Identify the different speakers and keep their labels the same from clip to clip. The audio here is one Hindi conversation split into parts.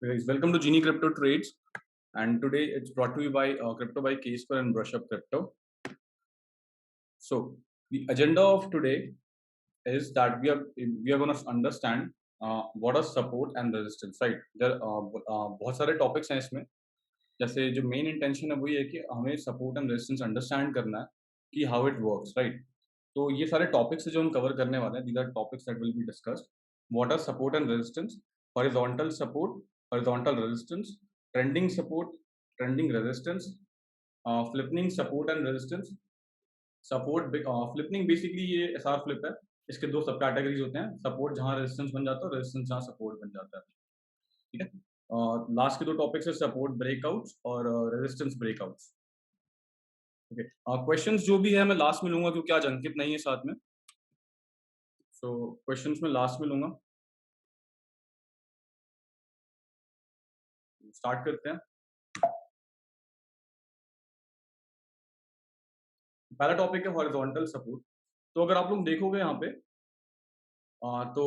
Speaker 1: Guys, welcome to Genie Crypto Trades, and today it's brought to you by Crypto by Ksquare and Brush Up Crypto. So the agenda of today is that we are going to understand what are support and resistance, right? There बहुत सारे topics हैं इसमें. जैसे जो main intention है वही है कि हमें support and resistance understand करना है कि how it works, right? तो ये सारे topics जो हम cover करने वाले हैं, these are topics that will be discussed. What are support and resistance? Horizontal support, horizontal resistance, trending support, trending resistance, flipping support and resistance. Support flipping basically ये एसआर फ्लिप है. इसके दो सब कैटेगरीज होते हैं, सपोर्ट जहां रेजिस्टेंस बन जाता है और रेजिस्टेंस जहां सपोर्ट बन जाता है. ठीक है. लास्ट के दो टॉपिक्स है सपोर्ट ब्रेकआउट्स और रेजिस्टेंस ब्रेकआउट्स. ओके. क्वेश्चंस जो भी है मैं लास्ट में लूंगा क्योंकि आज अंकित नहीं है साथ में. सो क्वेश्चंस में लास्ट में लूंगा. स्टार्ट करते हैं. पहला टॉपिक है हॉरिजॉन्टल सपोर्ट. तो अगर आप लोग देखोगे यहाँ पे तो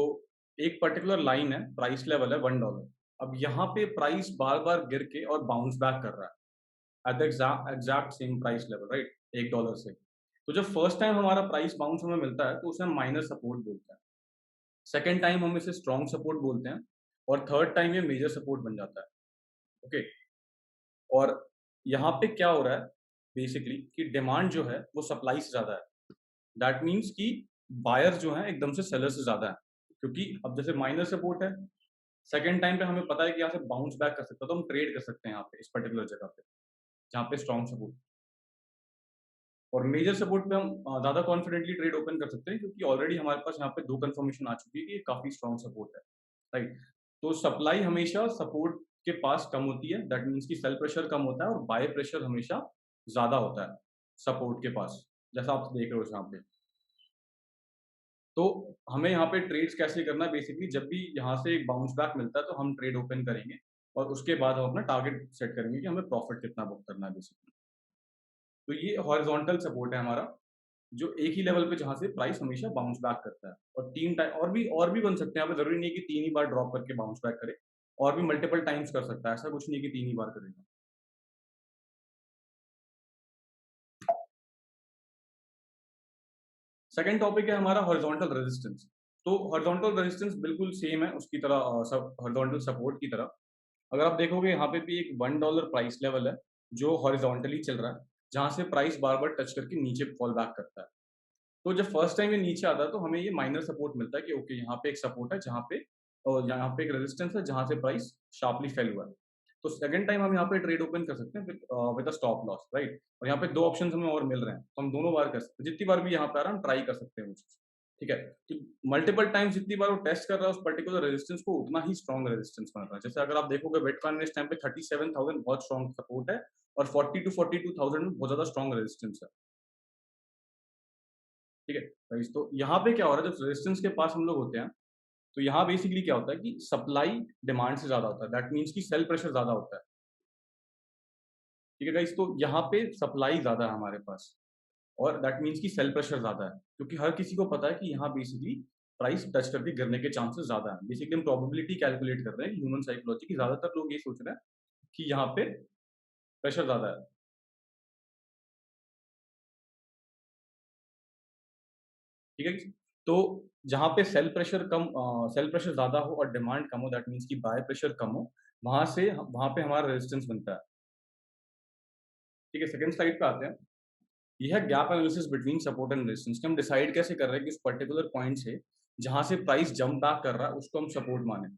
Speaker 1: एक पर्टिकुलर लाइन है, प्राइस लेवल है $1. अब यहाँ पे प्राइस बार बार गिर के और बाउंस बैक कर रहा है at the exact same price level, right, $1 से. तो जब फर्स्ट टाइम हमारा प्राइस बाउंस हमें मिलता है तो उसे हम माइनर सपोर्ट बोलते हैं. सेकेंड टाइम हम इसे स्ट्रॉन्ग सपोर्ट बोलते हैं और थर्ड टाइम ये मेजर सपोर्ट बन जाता है. ओके. और यहाँ पे क्या हो रहा है बेसिकली कि डिमांड जो है वो सप्लाई से ज्यादा है. दैट मीन्स कि बायर जो है एकदम से सेलर से ज्यादा है, क्योंकि अब जैसे माइनर सपोर्ट है, सेकेंड टाइम पे हमें पता है कि यहाँ से बाउंस बैक कर सकता है, तो हम ट्रेड कर सकते हैं यहाँ पे इस पर्टिकुलर जगह पे जहाँ पे स्ट्रॉन्ग सपोर्ट. और मेजर सपोर्ट पे हम ज्यादा कॉन्फिडेंटली ट्रेड ओपन कर सकते हैं क्योंकि ऑलरेडी हमारे पास यहाँ पे दो कंफर्मेशन आ चुकी है कि ये काफी स्ट्रॉन्ग सपोर्ट है, राइट. तो सप्लाई हमेशा सपोर्ट के पास कम होती है, दैट मीन्स कि सेल प्रेशर कम होता है और बाय प्रेशर हमेशा ज्यादा होता है सपोर्ट के पास, जैसा आप देख रहे हो यहाँ पे. तो हमें यहाँ पे ट्रेड्स कैसे करना है, बेसिकली जब भी यहाँ से एक बाउंस बैक मिलता है तो हम ट्रेड ओपन करेंगे और उसके बाद हम अपना टारगेट सेट करेंगे कि हमें प्रॉफिट कितना बुक करना है बेसिकली. तो ये हॉरिजॉन्टल सपोर्ट है हमारा, जो एक ही लेवल पे जहाँ से प्राइस हमेशा बाउंस बैक करता है. और तीन टाइम और भी बन सकते हैं यहाँ पे, जरूरी नहीं कि तीन ही बार ड्रॉप करके बाउंस बैक करे, और भी मल्टीपल टाइम्स कर सकता है, ऐसा कुछ नहीं कि तीन ही बार करेगा. सेकंड टॉपिक है हमारा हॉरिजॉन्टल रेजिस्टेंस. तो हॉरिजॉन्टल रेजिस्टेंस बिल्कुल सेम है उसकी तरह, सब हॉरिजॉन्टल सपोर्ट की तरह. अगर आप देखोगे यहाँ पे भी एक $1 प्राइस लेवल है जो हॉरिजॉन्टली चल रहा है, जहाँ से प्राइस बार बार टच करके नीचे फॉल बैक करता है. तो जब फर्स्ट टाइम ये नीचे आता है तो हमें ये माइनर सपोर्ट मिलता है कि ओके यहाँ पे एक सपोर्ट है जहाँ पे, और यहाँ पे एक रेजिस्टेंस है जहाँ से प्राइस शार्पली फेल हुआ है. तो सेकंड टाइम हम यहाँ पे ट्रेड ओपन कर सकते हैं with a stop loss, right. और यहाँ पे दो ऑप्शन हमें और मिल रहे हैं, तो हम दोनों बार कर सकते हैं, जितनी बार भी यहाँ पे आ रहा है हम ट्राई कर सकते हैं वो चीज. ठीक है. तो मल्टीपल टाइम्स जितनी बार वो टेस्ट कर रहा है उस पर्टिकुलर रेजिस्टेंस को, उतना ही स्ट्रॉन्ग रेजिस्टेंस बन रहा है. जैसे अगर आप देखोगे बिटकॉइन में इस टाइम पे 37,000 बहुत स्ट्रॉन्ग सपोर्ट है और 42,000 में बहुत ज्यादा स्ट्रॉन्ग रेजिस्टेंस है. ठीक है guys, तो यहाँ पे क्या हो रहा है, जब रेजिस्टेंस के पास हम लोग होते हैं तो यहाँ बेसिकली क्या होता है कि सप्लाई डिमांड से ज्यादा होता है, दैट मीन्स कि सेल प्रेशर ज्यादा होता है. ठीक है गाइस, तो यहाँ पे सप्लाई ज्यादा है हमारे पास और दैट मीन्स कि सेल प्रेशर ज्यादा है, क्योंकि हर किसी को पता है कि यहाँ बेसिकली प्राइस टच करके गिरने के चांसेस ज्यादा है. बेसिकली हम प्रोबेबिलिटी कैलकुलेट कर रहे हैं ह्यूमन साइकोलॉजी की, ज्यादातर लोग ये सोच रहे हैं कि यहाँ पे प्रेशर ज्यादा है. ठीक है. तो जहाँ पे सेल प्रेशर ज्यादा हो और डिमांड कम हो, दैट मीन्स कि बाय प्रेशर कम हो, वहां पे हमारा रेजिस्टेंस बनता है. ठीक है. सेकंड स्लाइड पे आते हैं. यह है gap analysis between support and resistance. हम डिसाइड कैसे कर रहे हैं कि उस पर्टिकुलर पॉइंट से जहां से प्राइस जंप बैक कर रहा है उसको हम सपोर्ट माने.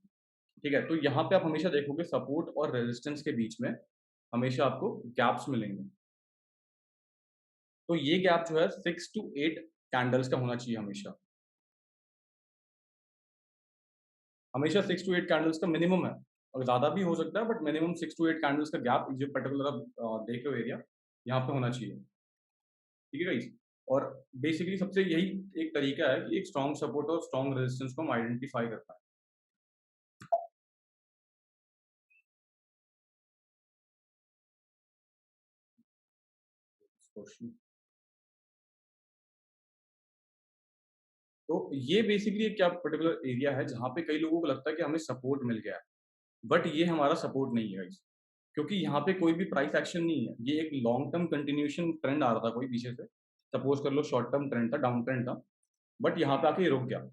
Speaker 1: ठीक है. तो यहाँ पे आप हमेशा देखोगे सपोर्ट और रेजिस्टेंस के बीच में हमेशा आपको गैप्स मिलेंगे. तो ये गैप जो है 6 to 8 कैंडल्स का होना चाहिए हमेशा. हमेशा 6 to 8 कैंडल्स का मिनिमम है, और ज्यादा भी हो सकता है, बट मिनिमम 6 to 8 कैंडल्स का गैप जो पर्टिकुलर आप देख रहे हो एरिया, यहाँ पे होना चाहिए. ठीक है गाइस. और बेसिकली सबसे यही एक तरीका है कि एक स्ट्रॉन्ग सपोर्ट और स्ट्रॉन्ग रेजिस्टेंस को हम आइडेंटिफाई कर पाए. तो ये बेसिकली एक क्या पर्टिकुलर एरिया है जहाँ पे कई लोगों को लगता है कि हमें सपोर्ट मिल गया है. बट ये हमारा सपोर्ट नहीं है गाइस, क्योंकि यहाँ पे कोई भी प्राइस एक्शन नहीं है, ये एक लॉन्ग टर्म कंटिन्यूएशन ट्रेंड आ रहा था कोई पीछे से, सपोज कर लो शॉर्ट टर्म ट्रेंड था, डाउन ट्रेंड था, बट यहाँ पे आके ये रुक गया।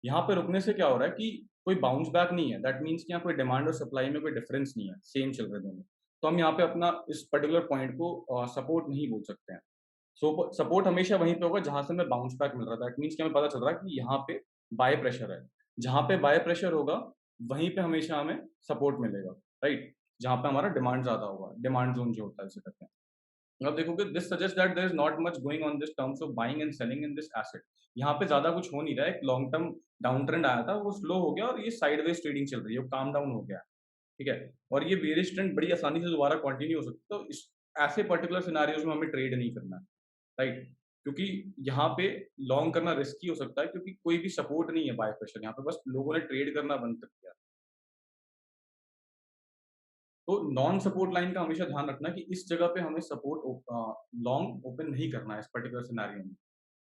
Speaker 1: यहाँ पे रुकने से क्या हो रहा है कि कोई बाउंस बैक नहीं है, दैट मीन्स कि यहाँ कोई डिमांड और सप्लाई में कोई डिफरेंस नहीं है, सेम चल रहे दोनों। तो हम यहाँ पे अपना इस पर्टिकुलर पॉइंट को सपोर्ट नहीं बोल सकते हैं। सो सपोर्ट हमेशा वहीं पे होगा जहाँ से हमें बाउंस बैक मिल रहा था, दैट मीन्स कि हमें पता चल रहा है कि यहाँ पे बाय प्रेशर है। जहाँ पे बाय प्रेशर होगा वहीं पे हमेशा हमें सपोर्ट मिलेगा, राइट? जहाँ पे हमारा डिमांड ज़्यादा होगा, डिमांड ज़ोन जो होता है, इसे कहते हैं। अब देखोगे this suggest that there is not much going on this terms of buying and selling in this asset. यहाँ पे ज़्यादा कुछ हो नहीं रहा है, एक लॉन्ग टर्म डाउन ट्रेंड आया था, वो स्लो हो गया और ये साइडवेज ट्रेडिंग चल रही है, वो काम डाउन हो गया है, ठीक है? और ये बेयरिश ट्रेंड बड़ी आसानी से दोबारा कंटिन्यू हो सकता है, तो इस ऐसे पर्टिकुलर सिनेरियोज में हमें ट्रेड नहीं करना है, राइट? क्योंकि यहाँ पे लॉन्ग करना रिस्की हो सकता है, क्योंकि कोई भी सपोर्ट नहीं है बाय प्रेशर, यहाँ पे बस लोगों ने ट्रेड करना बंद कर दिया। तो नॉन सपोर्ट लाइन का हमेशा ध्यान रखना कि इस जगह पे हमें सपोर्ट लॉन्ग ओपन नहीं करना है इस पर्टिकुलर सिनेरियो में।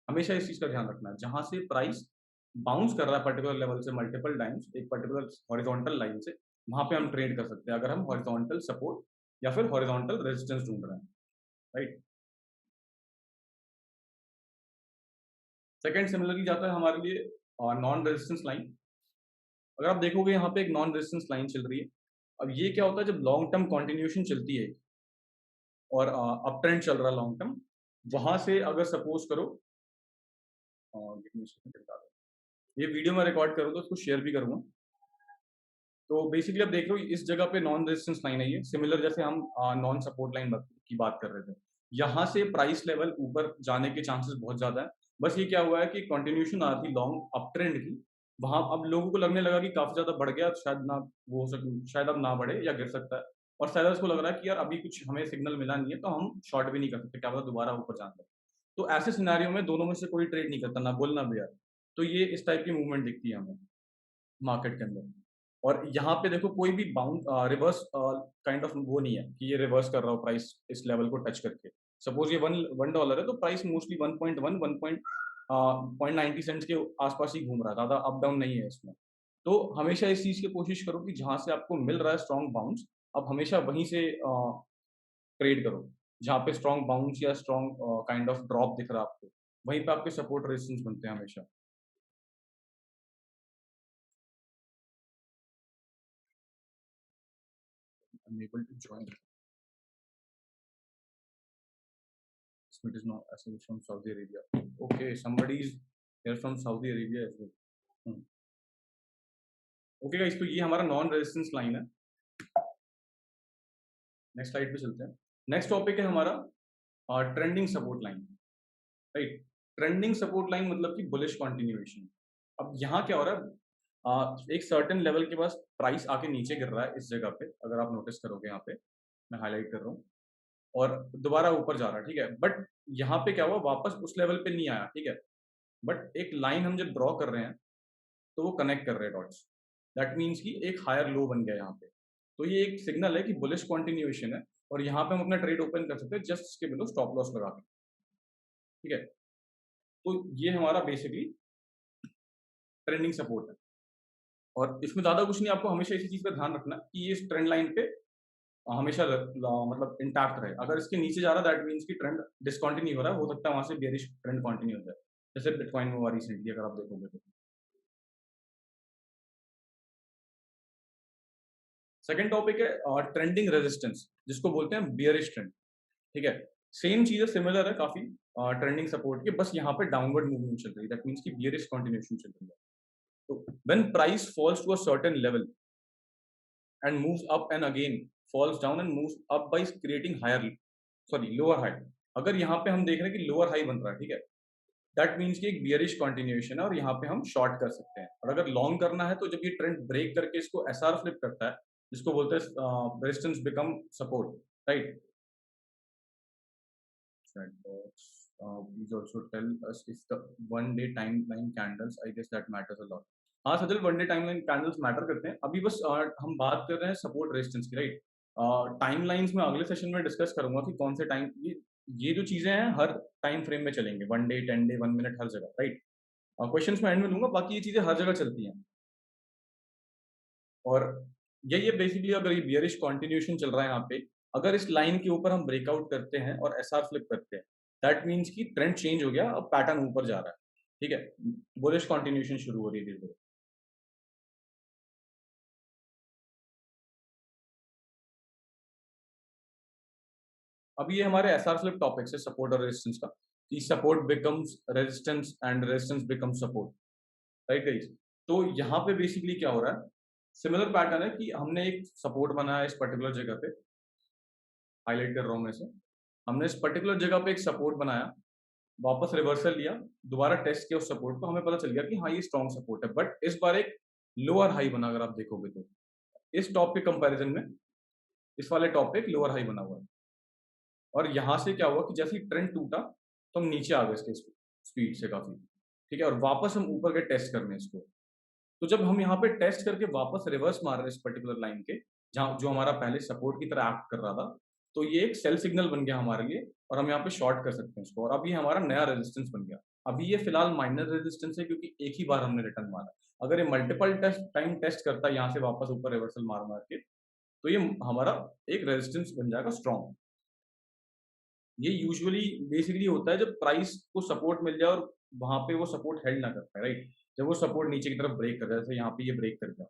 Speaker 1: हमेशा इस चीज का ध्यान रखना है, जहां से प्राइस बाउंस कर रहा है पर्टिकुलर लेवल से मल्टीपल टाइम्स एक पर्टिकुलर हॉरिजॉन्टल लाइन से, वहां पे हम ट्रेड कर सकते हैं अगर हम हॉरिजॉन्टल सपोर्ट या फिर हॉरिजॉन्टल रेजिस्टेंस ढूंढ रहे हैं, राइट? सेकंड सिमिलरली जाता है हमारे लिए नॉन रेजिस्टेंस लाइन। अगर आप देखोगे यहाँ पे एक नॉन रेजिस्टेंस लाइन चल रही है। अब ये क्या होता है जब लॉन्ग टर्म कंटिन्यूएशन चलती है और अप ट्रेंड चल रहा है लॉन्ग टर्म, वहां से अगर सपोज करो give me a second, बता दो। ये वीडियो मैं रिकॉर्ड करूँ तो उसको शेयर भी करूंगा। तो बेसिकली आप देख रहे हो इस जगह पे नॉन रेजिस्टेंस लाइन है, ये सिमिलर जैसे हम नॉन सपोर्ट लाइन की बात कर रहे थे। यहाँ से प्राइस लेवल ऊपर जाने के चांसेस बहुत ज्यादा है। बस ये क्या हुआ है कि कंटिन्यूएशन आ रही लॉन्ग अप ट्रेंड की, वहां अब लोगों को लगने लगा कि काफी ज्यादा बढ़ गया, शायद ना वो हो सके, शायद अब ना बढ़े या गिर सकता है। और सेलर्स को लग रहा है कि यार अभी कुछ हमें सिग्नल मिला नहीं है, तो हम शॉर्ट भी नहीं कर सकते, क्या पता दोबारा ऊपर जाना है। तो ऐसे सिनेरियो में दोनों में से कोई ट्रेड नहीं करता, ना बुल ना बेयर। तो ये इस टाइप की मूवमेंट दिखती है हमें मार्केट के अंदर। और यहाँ पे देखो कोई भी बाउंड रिवर्स काइंड ऑफ वो नहीं है कि ये रिवर्स कर रहा हो प्राइस इस लेवल को टच करके। सपोज ये वन वन डॉलर है तो प्राइस मोस्टली 1.1 1.90 सेंट्स के आसपास ही घूम रहा है, ज़्यादा अप डाउन नहीं है इसमें। तो हमेशा इस चीज़ की कोशिश करो कि जहाँ से आपको मिल रहा है स्ट्रॉन्ग बाउंस, आप हमेशा वहीं से ट्रेड करो। जहाँ पे स्ट्रॉन्ग बाउंस या स्ट्रॉन्ग काइंड ऑफ ड्रॉप दिख रहा है आपको, वहीं पे आपके सपोर्ट रेजिस्टेंस बनते हैं हमेशा। Unable to join. It is not as from Saudi Arabia. Okay, somebody is here from Saudi Arabia as well. Okay guys, तो ये हमारा नॉन रेजिस्टेंस लाइन है। नेक्स्ट स्लाइड पे चलते हैं। नेक्स्ट टॉपिक है हमारा trending support line, right? Trending support line मतलब कि बुलिश कंटिन्यूएशन। अब यहाँ क्या हो रहा है, एक सर्टेन लेवल के पास प्राइस आके नीचे गिर रहा है इस जगह पे, अगर आप नोटिस करोगे यहाँ पे मैं हाईलाइट कर रहा हूँ, और दोबारा ऊपर जा रहा है, ठीक है? बट यहाँ पे क्या हुआ, वापस उस लेवल पे नहीं आया, ठीक है? बट एक लाइन हम जब ड्रॉ कर रहे हैं तो वो कनेक्ट कर रहे हैं डॉट्स, दैट मीन्स कि एक हायर लो बन गया यहाँ पे। तो ये एक सिग्नल है कि बुलिश कंटिन्यूएशन है, और यहाँ पे हम अपना ट्रेड ओपन कर सकते हैं जस्ट इसके बिलो स्टॉप लॉस लगा के, ठीक है? तो ये हमारा बेसिकली ट्रेंडिंग सपोर्ट है, और इसमें ज्यादा कुछ नहीं, आपको हमेशा इसी चीज का ध्यान रखना कि ये इस ट्रेंड लाइन पे हमेशा मतलब इंटैक्ट रहे। अगर इसके नीचे जा रहा है दैट मीन्स कि ट्रेंड डिसकंटिन्यू हो रहा है, हो सकता है वहां से बेरिश ट्रेंड कंटिन्यू हो जाए, जैसे बिटकॉइन में हुआ रिसेंटली अगर आप देखोगे तो। सेकंड टॉपिक है ट्रेंडिंग रेजिस्टेंस, जिसको बोलते हैं बियरिश ट्रेंड, ठीक है? सेम चीज है, सिमिलर है काफी ट्रेंडिंग सपोर्ट के, बस यहाँ पे डाउनवर्ड मूवमेंट चल रही है, दैट मीन्स की बियरिश कंटिन्यूएशन चल रही है। तो when price falls to a certain level and moves up and again falls down and moves up by creating higher, sorry lower high. अगर यहाँ पे हम देख रहे हैं कि लोअर हाई बन रहा है, ठीक है, दैट मीन्स कि एक बियरिश कंटिन्यूएशन है और यहाँ पे हम शॉर्ट कर सकते हैं। और अगर लॉन्ग करना है तो जब ये ट्रेंड ब्रेक करके इसको एसआर फ्लिप करता है, जिसको बोलते हैं resistance become support, right? Please also tell us if the one day timeline candles, I guess that matters a lot. हाँ Sajal, one day timeline candles matter करते हैं। अभी बस हम बात कर रहे हैं सपोर्ट रेजिस्टेंस की, राइट? टाइमलाइंस में अगले सेशन में डिस्कस करूंगा कि कौन से टाइम ये जो चीजें हैं हर टाइम फ्रेम में चलेंगे, वन डे, 10 डे, 1 मिनट, हर जगह, राइट? क्वेश्चंस में एंड में लूंगा, बाकी ये चीजें हर जगह चलती हैं। और ये बेसिकली अगर ये बियरिश कंटिन्यूएशन चल रहा है यहाँ पे, अगर इस लाइन के ऊपर हम ब्रेकआउट करते हैं और एसआर फ्लिप करते हैं, दैट मीन्स कि ट्रेंड चेंज हो गया, अब पैटर्न ऊपर जा रहा है, ठीक है? बुलिश कंटिन्यूएशन शुरू हो रही है धीरे-धीरे। अब ये हमारे एसआर फ्लिप टॉपिक्स है सपोर्ट और रेजिस्टेंस का, कि support becomes resistance and resistance becomes support, right guys? तो यहाँ पे बेसिकली क्या हो रहा है, सिमिलर पैटर्न है कि हमने एक सपोर्ट बनाया इस पर्टिकुलर जगह पे, हाइलाइट कर रहा हूँ मैं इसे। हमने इस पर्टिकुलर जगह पे एक सपोर्ट बनाया, वापस रिवर्सल लिया, दोबारा टेस्ट किया उस सपोर्ट को, हमें पता चल गया कि हाँ, ये स्ट्रॉन्ग सपोर्ट है, बट इस बार एक लोअर हाई बना अगर आप देखोगे तो। इस टॉप के कंपैरिजन में इस वाले टॉप पे एक लोअर हाई बना हुआ है। और यहाँ से क्या हुआ कि जैसे ही ट्रेंड टूटा, तो हम नीचे आ गए इसके स्पीड से काफ़ी, ठीक है? और वापस हम ऊपर गए टेस्ट करने इसको। तो जब हम यहाँ पे टेस्ट करके वापस रिवर्स मार रहे हैं इस पर्टिकुलर लाइन के, जहाँ जो हमारा पहले सपोर्ट की तरह एक्ट कर रहा था, तो ये एक सेल सिग्नल बन गया हमारे लिए और हम यहाँ पे शॉर्ट कर सकते हैं इसको, और अब ये हमारा नया रेजिस्टेंस बन गया। अभी ये फिलहाल माइनर रेजिस्टेंस है क्योंकि एक ही बार हमने रिटर्न मारा। अगर ये मल्टीपल टाइम टेस्ट करता है यहाँ से वापस ऊपर रिवर्सल मार मार के, तो ये हमारा एक रेजिस्टेंस बन जाएगा स्ट्रॉन्ग। ये यूजुअली बेसिकली होता है जब प्राइस को सपोर्ट मिल जाए और वहाँ पे वो सपोर्ट हेल्ड ना कर पाए, राइट? जब वो सपोर्ट नीचे की तरफ ब्रेक कर जाए, जैसे यहाँ पे ये ब्रेक कर गया।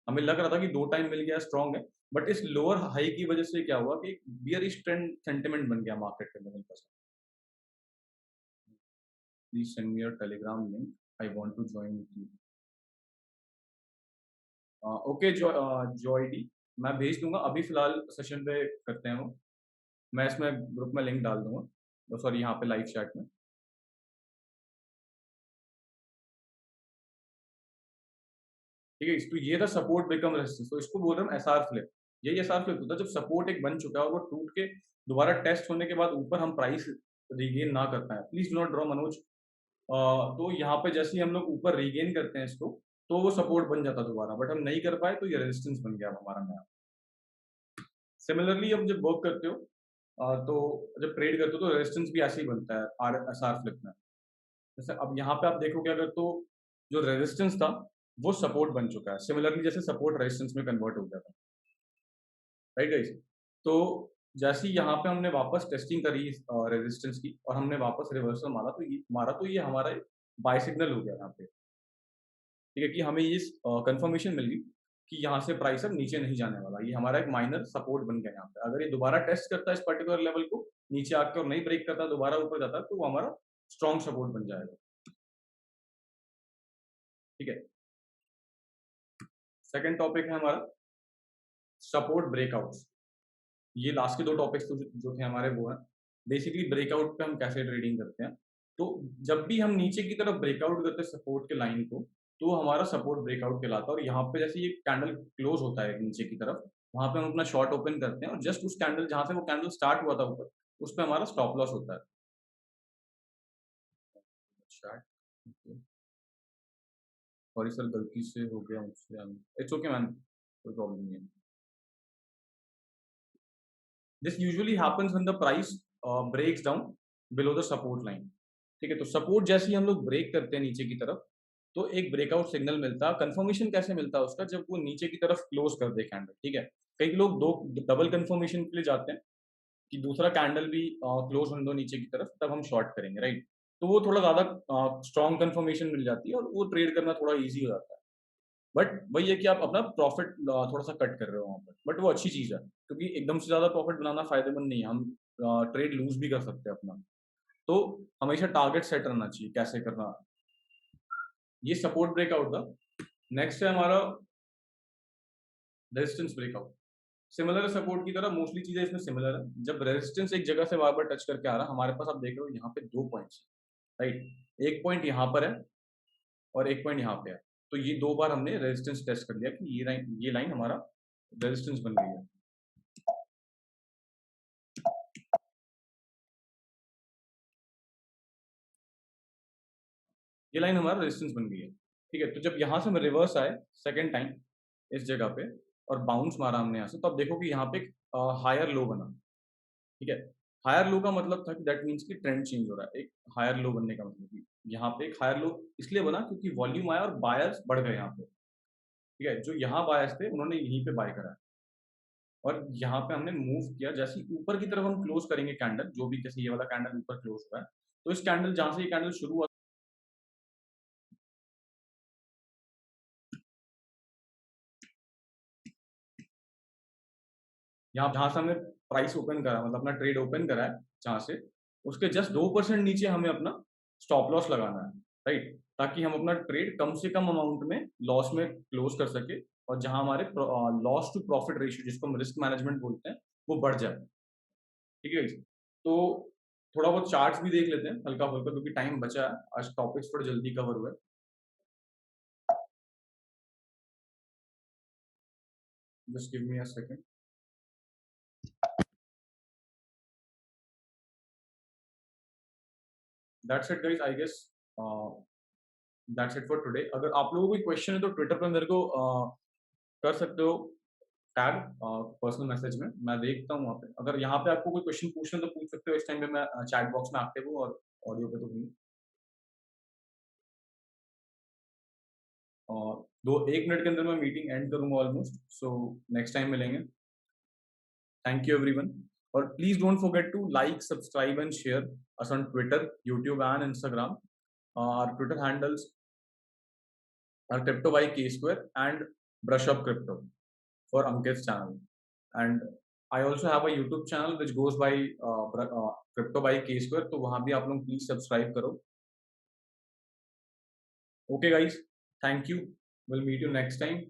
Speaker 1: हमें लग रहा था कि 2 टाइम मिल गया, स्ट्रॉन्ग है, बट इस लोअर हाई की वजह से क्या हुआ कि बियरिश ट्रेंड सेंटिमेंट बन गया मार्केट के अंदर हल्का सा। Please send me your Telegram link, I want to join with you. Okay Joy डी, मैं भेज दूंगा, अभी फिलहाल सेशन पे करते हैं वो। मैं इसमें ग्रुप में लिंक डाल दूंगा, सॉरी यहाँ पे लाइव चैट में। ठीक है, तो ये था सपोर्ट बिकम रेजिस्टेंस, तो इसको बोल रहे हैं एसआर फ्लिप। यही एसआर फ्लिप होता है जब सपोर्ट एक बन चुका है और वो टूट के दोबारा टेस्ट होने के बाद ऊपर हम प्राइस रीगेन ना कर पाए। Please do not draw Manoj. तो यहाँ पे जैसे ही हम लोग ऊपर रीगेन करते हैं इसको, तो वो सपोर्ट बन जाता दोबारा, बट हम नहीं कर पाए तो ये रेजिस्टेंस बन गया अब हमारा नया। सिमिलरली अब जब वर्क करते हो, तो जब ट्रेड करते हो तो रेजिस्टेंस भी ऐसे ही बनता है आर एस आर फ्लिप में। जैसे अब यहाँ पे आप देखोगे अगर, तो जो रेजिस्टेंस था वो सपोर्ट बन चुका है, सिमिलरली जैसे सपोर्ट रेजिस्टेंस में कन्वर्ट हो गया था, राइट गाइस? तो जैसे ही यहाँ पे हमने वापस टेस्टिंग करी रेजिस्टेंस की और हमने वापस रिवर्सल मारा, तो ये हमारा बाय सिग्नल हो गया यहाँ पे, ठीक है? कि हमें ये कंफर्मेशन मिल गई कि यहाँ से प्राइस अब नीचे नहीं जाने वाला, ये हमारा एक माइनर सपोर्ट बन गया यहाँ पे। अगर ये दोबारा टेस्ट करता है इस पर्टिकुलर लेवल को, नीचे आके और नहीं ब्रेक करता, दोबारा ऊपर जाता है, तो वो हमारा स्ट्रॉन्ग सपोर्ट बन जाएगा, ठीक है? सेकंड टॉपिक है हमारा सपोर्ट ब्रेकआउट्स। ये लास्ट के 2 टॉपिक्स तो जो थे हमारे वो हैं। बेसिकली ब्रेकआउट पे हम कैसे ट्रेडिंग करते हैं। तो जब भी हम नीचे की तरफ ब्रेकआउट करते हैं सपोर्ट के लाइन को, तो हमारा सपोर्ट ब्रेकआउट कहलाता है, और यहाँ पे जैसे ये कैंडल क्लोज होता है नीचे की तरफ, वहाँ पे हम अपना शॉर्ट ओपन करते हैं और जस्ट उस कैंडल जहाँ से वो कैंडल स्टार्ट हुआ था ऊपर, उस पे हमारा स्टॉप लॉस होता है। अच्छा, सॉरी सर, गलती से हो गया मुझसे। इट्स ओके मैम, कोई प्रॉब्लम नहीं है। This usually happens when the price breaks down below the support line, ठीक है? तो सपोर्ट जैसे ही हम लोग ब्रेक करते हैं नीचे की तरफ, तो एक ब्रेकआउट सिग्नल मिलता है। कंफर्मेशन कैसे मिलता है उसका, जब वो नीचे की तरफ क्लोज कर दे कैंडल, ठीक है? कई लोग दो डबल कंफर्मेशन के लिए जाते हैं कि दूसरा कैंडल भी क्लोज होने दो नीचे की तरफ, तब हम शॉर्ट करेंगे, राइट? तो वो थोड़ा ज्यादा स्ट्रॉन्ग कंफर्मेशन मिल जाती है और वो ट्रेड करना थोड़ा ईजी हो जाता है। बट वही है कि आप अपना प्रॉफिट थोड़ा सा कट कर रहे हो वहाँ पर, बट वो अच्छी चीज़ है क्योंकि एकदम से ज़्यादा प्रॉफिट बनाना फायदेमंद नहीं है। हम ट्रेड लूज भी कर सकते हैं अपना। तो हमेशा टारगेट सेट रहना चाहिए कैसे करना। ये सपोर्ट ब्रेकआउट था। नेक्स्ट है हमारा रेजिस्टेंस ब्रेकआउट। सिमिलर सपोर्ट की तरह मोस्टली चीजें इसमें सिमिलर है। जब रेजिस्टेंस एक जगह से बार बार टच करके आ रहा है, हमारे पास आप देख रहे हो यहाँ पे 2 पॉइंट्स, राइट? एक पॉइंट यहाँ पर है और एक पॉइंट यहाँ पे है। तो ये 2 बार हमने रेजिस्टेंस टेस्ट कर लिया कि ये लाइन हमारा रेजिस्टेंस बन गई है। ये लाइन हमारा रेजिस्टेंस बन गई है, ठीक है? तो जब यहाँ से हम रिवर्स आए सेकेंड टाइम इस जगह पे और बाउंस मारा हमने यहाँ से, तो अब देखो कि यहाँ पे एक हायर लो बना, ठीक है? हायर लो का मतलब था कि दैट मीन्स कि ट्रेंड चेंज हो रहा है। एक हायर लो बनने का मतलब कि यहाँ पे एक हायर लो इसलिए बना क्योंकि वॉल्यूम आया और बायर्स बढ़ गए यहाँ पे, ठीक है, जो यहाँ बायर्स थे उन्होंने यहीं पे बाय करा है और यहाँ पे हमने मूव किया। जैसे ही ऊपर की तरफ हम क्लोज करेंगे कैंडल, जो भी जैसे ये वाला कैंडल ऊपर क्लोज हुआ है, तो इस कैंडल जहाँ से ये कैंडल शुरू हुआ, यहाँ जहाँ से हमने प्राइस ओपन करा, मतलब अपना ट्रेड ओपन करा है जहाँ से, उसके जस्ट 2% नीचे हमें अपना स्टॉप लॉस लगाना है, राइट? ताकि हम अपना ट्रेड कम से कम अमाउंट में लॉस में क्लोज कर सके और जहाँ हमारे लॉस टू प्रॉफिट रेशियो, जिसको हम रिस्क मैनेजमेंट बोलते हैं, वो बढ़ जाए। ठीक है? तो थोड़ा बहुत चार्ट्स भी देख लेते हैं हल्का-फुल्का, क्योंकि टाइम बचा है, आज टॉपिक्स थोड़े जल्दी कवर हुए। Just give me a second. That's it guys, I guess that's it for today. अगर आप लोगों को कोई क्वेश्चन है तो ट्विटर पे मेरे को कर सकते हो टैग पर्सनल मैसेज में, मैं देखता हूँ वहाँ पे। अगर यहाँ पे आपको कोई क्वेश्चन पूछना है तो पूछ सकते हो, इस टाइम पे मैं चैट बॉक्स में एक्टिव हूँ और ऑडियो पे तो हूँ। और दो 1 मिनट के अंदर मैं मीटिंग एंड करूँगा ऑलमोस्ट, सो नेक्स्ट टाइम मिलेंगे। Thank you everyone. Or please don't forget to like, subscribe, and share us on Twitter, YouTube, and Instagram. Our Twitter handles are Crypto by K Square and Brush Up Crypto for Ankit's channel. And I also have a YouTube channel which goes by Crypto by K Square. तो वहाँ भी आप लोग please subscribe करो. Okay guys, thank you. We'll meet you next time.